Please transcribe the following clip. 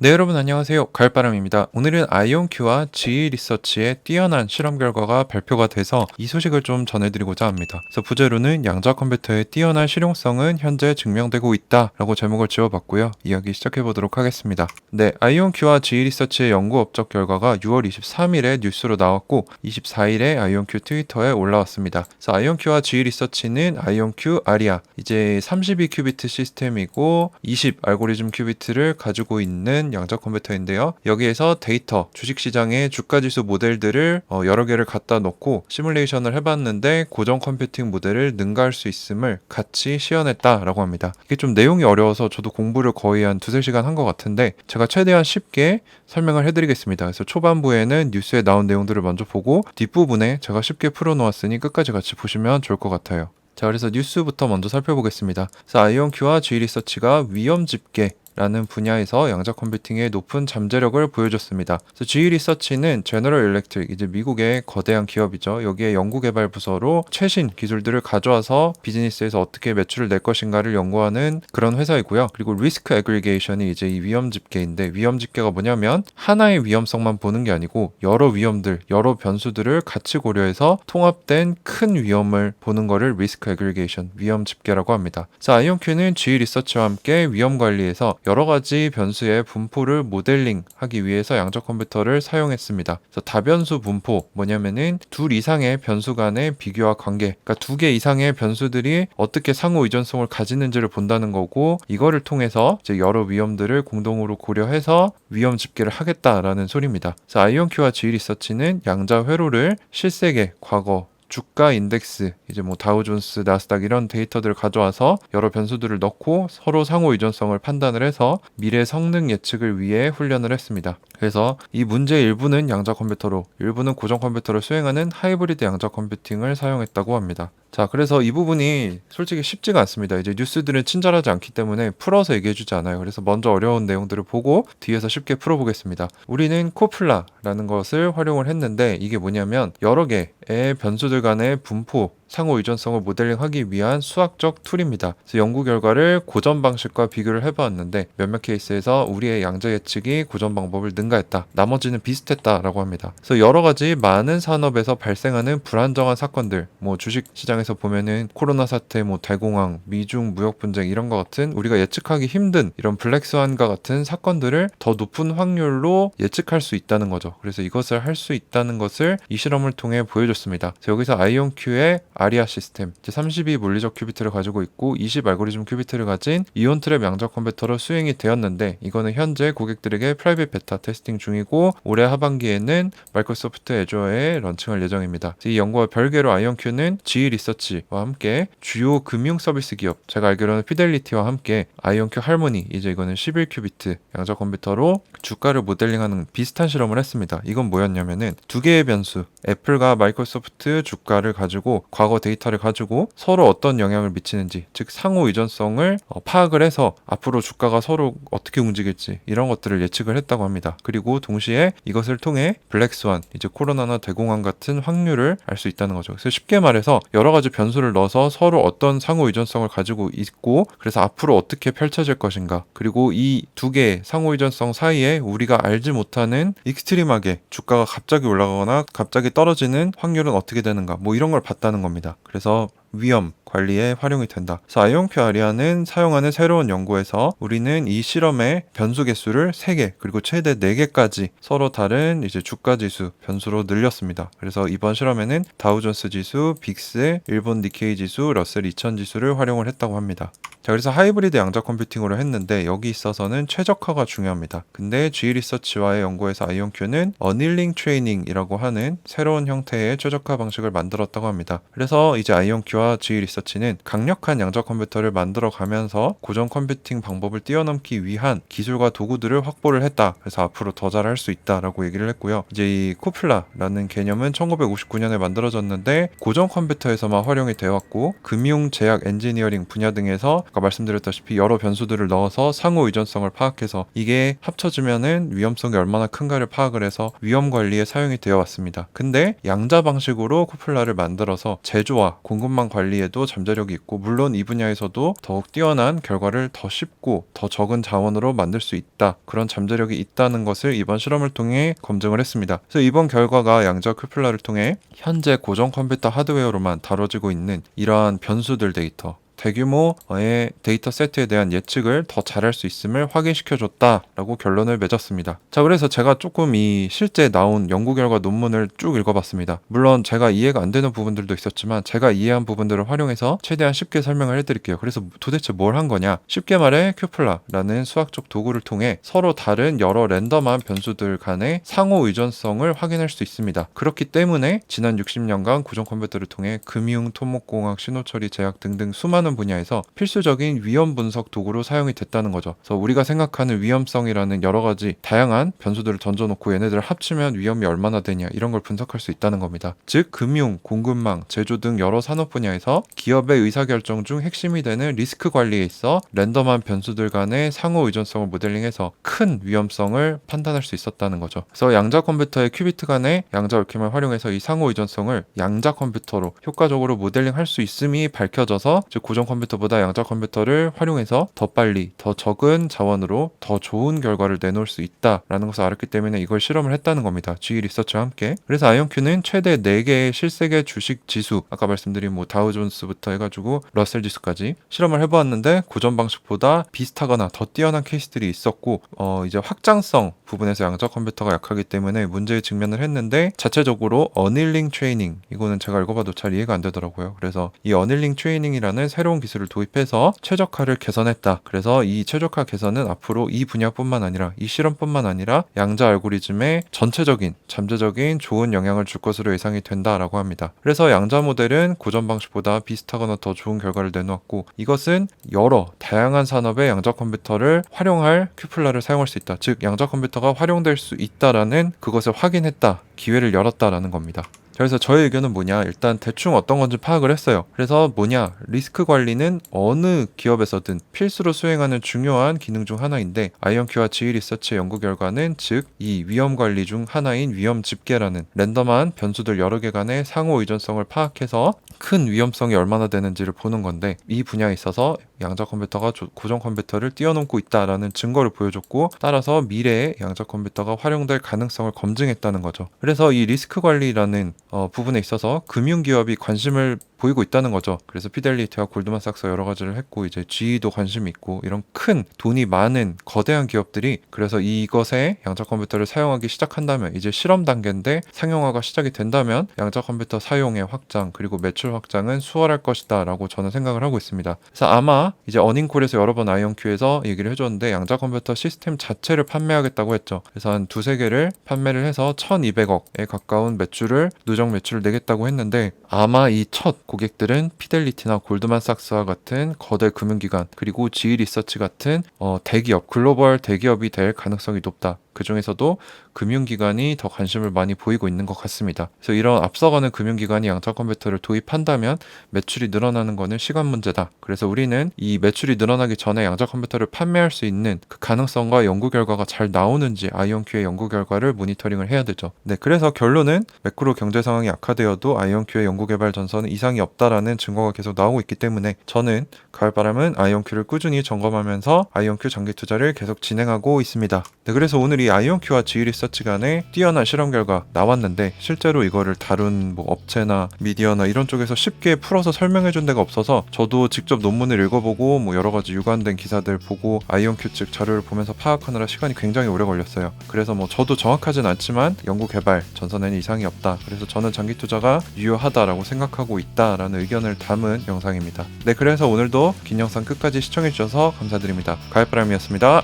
네, 여러분 안녕하세요. 가을바람입니다. 오늘은 아이온큐와 GE 리서치의 뛰어난 실험 결과가 발표가 돼서 이 소식을 좀 전해드리고자 합니다. 그래서 부제로는 양자 컴퓨터의 뛰어난 실용성은 현재 증명되고 있다라고 제목을 지어봤고요. 이야기 시작해보도록 하겠습니다. 네, 아이온큐와 GE 리서치의 연구 업적 결과가 6월 23일에 뉴스로 나왔고 24일에 아이온큐 트위터에 올라왔습니다. 그래서 아이온큐와 GE 리서치는 아이온큐 아리아, 이제 32큐비트 시스템이고 20 알고리즘 큐비트를 가지고 있는 양자 컴퓨터인데요. 여기에서 데이터, 주식시장의 주가지수 모델들을 여러 개를 갖다 놓고 시뮬레이션을 해봤는데 고정 컴퓨팅 모델을 능가할 수 있음을 같이 시연했다라고 합니다. 이게 좀 내용이 어려워서 저도 공부를 거의 한 두세 시간 한 것 같은데 제가 최대한 쉽게 설명을 해드리겠습니다. 그래서 초반부에는 뉴스에 나온 내용들을 먼저 보고 뒷부분에 제가 쉽게 풀어놓았으니 끝까지 같이 보시면 좋을 것 같아요. 자, 그래서 뉴스부터 먼저 살펴보겠습니다. 그래서 아이온큐와 G 리서치가 위험 집계 라는 분야에서 양자 컴퓨팅의 높은 잠재력을 보여줬습니다. 그래서 GE 리서치는 제너럴 일렉트릭, 이제 미국의 거대한 기업이죠. 여기에 연구개발 부서로 최신 기술들을 가져와서 비즈니스에서 어떻게 매출을 낼 것인가를 연구하는 그런 회사이고요. 그리고 리스크 애그리게이션이 이제 이 위험 집계인데, 위험 집계가 뭐냐면 하나의 위험성만 보는 게 아니고 여러 위험들, 여러 변수들을 같이 고려해서 통합된 큰 위험을 보는 거를 리스크 애그리게이션, 위험 집계라고 합니다. 그래서 아이온큐는 GE 리서치와 함께 위험 관리에서 여러 가지 변수의 분포를 모델링하기 위해서 양자 컴퓨터를 사용했습니다. 그래서 다변수 분포, 뭐냐면은 둘 이상의 변수 간의 비교와 관계, 그러니까 두 개 이상의 변수들이 어떻게 상호 의존성을 가지는지를 본다는 거고, 이거를 통해서 이제 여러 위험들을 공동으로 고려해서 위험 집계를 하겠다라는 소리입니다. 그래서 아이온큐와 G 리서치는 양자 회로를 실세계, 과거, 주가 인덱스, 이제 뭐 다우존스, 나스닥 이런 데이터들을 가져와서 여러 변수들을 넣고 서로 상호 의존성을 판단을 해서 미래 성능 예측을 위해 훈련을 했습니다. 그래서 이 문제의 일부는 양자 컴퓨터로, 일부는 고정 컴퓨터로 수행하는 하이브리드 양자 컴퓨팅을 사용했다고 합니다. 자, 그래서 이 부분이 솔직히 쉽지가 않습니다. 이제 뉴스들은 친절하지 않기 때문에 풀어서 얘기해주지 않아요. 그래서 먼저 어려운 내용들을 보고 뒤에서 쉽게 풀어보겠습니다. 우리는 코플라라는 것을 활용을 했는데, 이게 뭐냐면 여러 개의 변수들 간의 분포, 상호 의존성을 모델링하기 위한 수학적 툴입니다. 그래서 연구 결과를 고전 방식과 비교를 해보았는데 몇몇 케이스에서 우리의 양자 예측이 고전 방법을 능가했다, 나머지는 비슷했다라고 합니다. 그래서 여러 가지 많은 산업에서 발생하는 불안정한 사건들, 뭐 주식 시장에서 보면은 코로나 사태, 뭐 대공황, 미중 무역 분쟁 이런 것 같은 우리가 예측하기 힘든 이런 블랙스완과 같은 사건들을 더 높은 확률로 예측할 수 있다는 거죠. 그래서 이것을 할 수 있다는 것을 이 실험을 통해 보여줬습니다. 그래서 여기서 아이온큐의 아리아 시스템, 32 물리적 큐비트를 가지고 있고 20 알고리즘 큐비트를 가진 이온트랩 양자 컴퓨터로 수행이 되었는데, 이거는 현재 고객들에게 프라이빗 베타 테스팅 중이고 올해 하반기에는 마이크로소프트 애저어에 런칭할 예정입니다. 이 연구와 별개로 아이온큐는 GE 리서치와 함께 주요 금융 서비스 기업, 제가 알기로는 피델리티와 함께 아이온큐 할모니, 이제 이거는 11큐비트 양자 컴퓨터로 주가를 모델링하는 비슷한 실험을 했습니다. 이건 뭐였냐면은 두 개의 변수, 애플과 마이크로소프트 주가를 가지고 과거 데이터를 가지고 서로 어떤 영향을 미치는지, 즉 상호 의존성을 파악을 해서 앞으로 주가가 서로 어떻게 움직일지 이런 것들을 예측을 했다고 합니다. 그리고 동시에 이것을 통해 블랙스완, 이제 코로나나 대공황 같은 확률을 알 수 있다는 거죠. 그래서 쉽게 말해서 여러 가지 변수를 넣어서 서로 어떤 상호 의존성을 가지고 있고, 그래서 앞으로 어떻게 펼쳐질 것인가, 그리고 이 두 개의 상호 의존성 사이에 우리가 알지 못하는 익스트림하게 주가가 갑자기 올라가거나 갑자기 떨어지는 확률은 어떻게 되는가, 뭐 이런 걸 봤다는 겁니다. 그래서 위험 관리에 활용이 된다. 그래서 아이온큐 아리아는 사용하는 새로운 연구에서 우리는 이 실험의 변수 개수를 3개 그리고 최대 4개까지 서로 다른 이제 주가 지수 변수로 늘렸습니다. 그래서 이번 실험에는 다우존스 지수, 빅스, 일본 니케이 지수, 러셀 2000 지수를 활용을 했다고 합니다. 자, 그래서 하이브리드 양자 컴퓨팅으로 했는데 여기 있어서는 최적화가 중요합니다. 근데 G 리서치와의 연구에서 아이온큐는 어닐링 트레이닝이라고 하는 새로운 형태의 최적화 방식을 만들었다고 합니다. 그래서 이제 아이온큐와 G 리서치는 강력한 양자 컴퓨터를 만들어 가면서 고전 컴퓨팅 방법을 뛰어넘기 위한 기술과 도구들을 확보를 했다. 그래서 앞으로 더 잘할 수 있다라고 얘기를 했고요. 이제 이 코플라라는 개념은 1959년에 만들어졌는데 고전 컴퓨터에서만 활용이 되었고 금융, 제약, 엔지니어링 분야 등에서 아까 말씀드렸다시피 여러 변수들을 넣어서 상호 의존성을 파악해서 이게 합쳐지면은 위험성이 얼마나 큰가를 파악을 해서 위험 관리에 사용이 되어 왔습니다. 근데 양자 방식으로 쿠플라를 만들어서 제조와 공급망 관리에도 잠재력이 있고, 물론 이 분야에서도 더욱 뛰어난 결과를 더 쉽고 더 적은 자원으로 만들 수 있다, 그런 잠재력이 있다는 것을 이번 실험을 통해 검증을 했습니다. 그래서 이번 결과가 양자 쿠플라를 통해 현재 고전 컴퓨터 하드웨어로만 다뤄지고 있는 이러한 변수들 데이터, 대규모의 데이터 세트에 대한 예측을 더 잘할 수 있음을 확인시켜줬다라고 결론을 맺었습니다. 자, 그래서 제가 조금 이 실제 나온 연구 결과 논문을 쭉 읽어봤습니다. 물론 제가 이해가 안 되는 부분들도 있었지만 제가 이해한 부분들을 활용해서 최대한 쉽게 설명을 해드릴게요. 그래서 도대체 뭘 한 거냐? 쉽게 말해 큐플라라는 수학적 도구를 통해 서로 다른 여러 랜덤한 변수들 간의 상호 의존성을 확인할 수 있습니다. 그렇기 때문에 지난 60년간 고전 컴퓨터를 통해 금융, 토목공학, 신호처리, 제약 등등 수많은 분야에서 필수적인 위험 분석 도구로 사용이 됐다는 거죠. 그래서 우리가 생각하는 위험성이라는 여러 가지 다양한 변수들을 던져놓고 얘네들을 합치면 위험이 얼마나 되냐, 이런 걸 분석할 수 있다는 겁니다. 즉 금융, 공급망, 제조 등 여러 산업 분야에서 기업의 의사결정 중 핵심이 되는 리스크 관리에 있어 랜덤한 변수들 간의 상호 의존성을 모델링해서 큰 위험성을 판단할 수 있었다는 거죠. 그래서 양자 컴퓨터의 큐비트 간의 양자 얽힘을 활용해서 이 상호 의존성을 양자 컴퓨터로 효과적으로 모델링할 수 있음이 밝혀져서, 즉 고전 컴퓨터보다 양자 컴퓨터를 활용해서 더 빨리, 더 적은 자원으로 더 좋은 결과를 내놓을 수 있다라는 것을 알았기 때문에 이걸 실험을 했다는 겁니다. GE 리서치와 함께. 그래서 아이온큐는 최대 4개의 실세계 주식 지수, 아까 말씀드린 뭐 다우존스부터 해가지고 러셀 지수까지 실험을 해보았는데 고전 방식보다 비슷하거나 더 뛰어난 케이스들이 있었고, 이제 확장성 부분에서 양자 컴퓨터가 약하기 때문에 문제에 직면을 했는데, 자체적으로 어닐링 트레이닝, 이거는 제가 읽어봐도 잘 이해가 안 되더라고요. 그래서 이 어닐링 트레이닝이라는 새로운 기술을 도입해서 최적화를 개선했다. 그래서 이 최적화 개선은 앞으로 이 분야뿐만 아니라, 이 실험뿐만 아니라 양자 알고리즘에 전체적인 잠재적인 좋은 영향을 줄 것으로 예상이 된다라고 합니다. 그래서 양자 모델은 고전 방식보다 비슷하거나 더 좋은 결과를 내놓았고, 이것은 여러 다양한 산업의 양자 컴퓨터를 활용할 큐플라를 사용할 수 있다, 즉 양자 컴퓨터가 활용될 수 있다라는 그것을 확인했다, 기회를 열었다라는 겁니다. 그래서 저의 의견은 뭐냐, 일단 대충 어떤 건지 파악을 했어요. 그래서 뭐냐, 리스크 관리는 어느 기업에서든 필수로 수행하는 중요한 기능 중 하나인데, 아이온큐와 GE 리서치의 연구 결과는 즉 이 위험 관리 중 하나인 위험 집계라는 랜덤한 변수들 여러 개 간의 상호 의존성을 파악해서 큰 위험성이 얼마나 되는지를 보는 건데, 이 분야에 있어서 양자 컴퓨터가 고전 컴퓨터를 뛰어넘고 있다라는 증거를 보여줬고, 따라서 미래에 양자 컴퓨터가 활용될 가능성을 검증했다는 거죠. 그래서 이 리스크 관리라는 부분에 있어서 금융기업이 관심을 보이고 있다는 거죠. 그래서 피델리티와 골드만삭스 여러 가지를 했고, 이제 GE도 관심이 있고, 이런 큰 돈이 많은 거대한 기업들이 그래서 이것에 양자 컴퓨터를 사용하기 시작한다면, 이제 실험 단계인데 상용화가 시작이 된다면 양자 컴퓨터 사용의 확장 그리고 매출 확장은 수월할 것이다 라고 저는 생각을 하고 있습니다. 그래서 아마 이제 어닝콜에서 여러 번 아이온큐에서 얘기를 해줬는데, 양자 컴퓨터 시스템 자체를 판매하겠다고 했죠. 그래서 한 2-3개를 판매를 해서 1200억에 가까운 매출을, 누적 매출을 내겠다고 했는데, 아마 이 첫 고객들은 피델리티나 골드만삭스와 같은 거대 금융기관, 그리고 GE 리서치 같은 대기업, 글로벌 대기업이 될 가능성이 높다. 그 중에서도 금융기관이 더 관심을 많이 보이고 있는 것 같습니다. 그래서 이런 앞서가는 금융기관이 양자 컴퓨터를 도입한다면 매출이 늘어나는 것은 시간 문제다. 그래서 우리는 이 매출이 늘어나기 전에 양자 컴퓨터를 판매할 수 있는 그 가능성과 연구 결과가 잘 나오는지 아이온큐의 연구 결과를 모니터링을 해야 되죠. 네, 그래서 결론은 매크로 경제 상황이 악화되어도 아이온큐의 연구 개발 전선은 이상이 없다라는 증거가 계속 나오고 있기 때문에, 저는 가을바람은 아이온큐를 꾸준히 점검하면서 아이온큐 장기 투자를 계속 진행하고 있습니다. 네, 그래서 오늘 이 아이온큐와 GE 리서치 간의 뛰어난 실험 결과 나왔는데, 실제로 이거를 다룬 뭐 업체나 미디어나 이런 쪽에서 쉽게 풀어서 설명해 준 데가 없어서 저도 직접 논문을 읽어보고 뭐 여러 가지 유관된 기사들 보고 아이온큐 측 자료를 보면서 파악하느라 시간이 굉장히 오래 걸렸어요. 그래서 뭐 저도 정확하진 않지만 연구 개발 전선에는 이상이 없다, 그래서 저는 장기 투자가 유효하다라고 생각하고 있다라는 의견을 담은 영상입니다. 네, 그래서 오늘도 긴 영상 끝까지 시청해 주셔서 감사드립니다. 가을바람이었습니다.